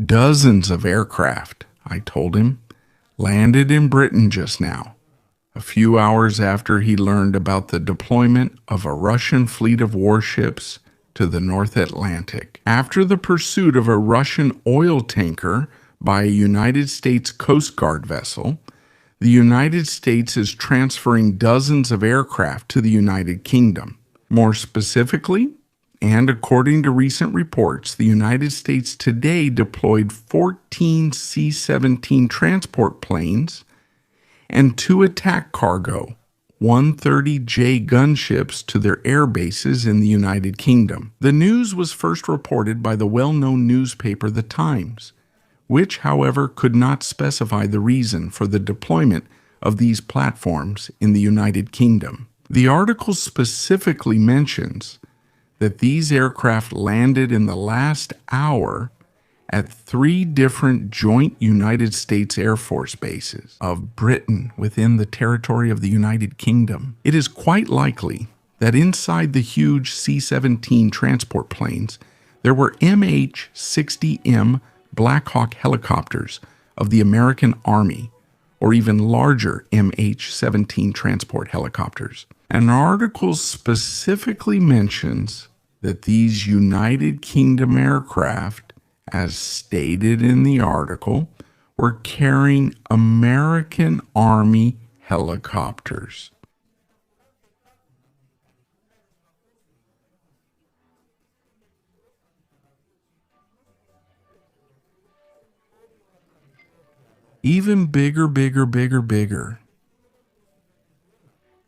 Dozens of aircraft, I told him, landed in Britain just now, a few hours after he learned about the deployment of a Russian fleet of warships to the North Atlantic. After the pursuit of a Russian oil tanker by a United States Coast Guard vessel, the United States is transferring dozens of aircraft to the United Kingdom. More specifically, and according to recent reports, the United States today deployed 14 C-17 transport planes and 2 attack cargo 130J gunships to their air bases in the United Kingdom. The news was first reported by the well-known newspaper The Times, which, however, could not specify the reason for the deployment of these platforms in the United Kingdom. The article specifically mentions that these aircraft landed in the last hour at 3 different joint United States Air Force bases of Britain within the territory of the United Kingdom. It is quite likely that inside the huge C-17 transport planes, there were MH-60M Black Hawk helicopters of the American Army, or even larger MH-17 transport helicopters. An article specifically mentions that these United Kingdom aircraft, as stated in the article, were carrying American Army helicopters. Even bigger.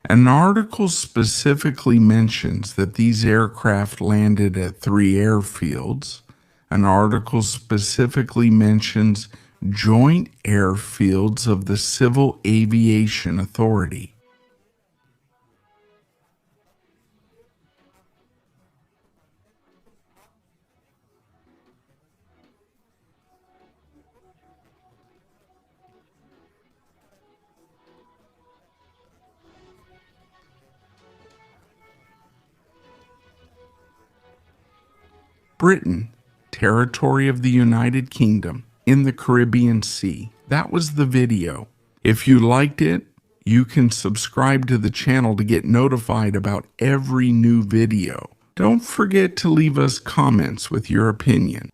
An article specifically mentions that these aircraft landed at 3 airfields. An article specifically mentions joint airfields of the Civil Aviation Authority. Britain, territory of the United Kingdom, in the Caribbean Sea. That was the video. If you liked it, you can subscribe to the channel to get notified about every new video. Don't forget to leave us comments with your opinion.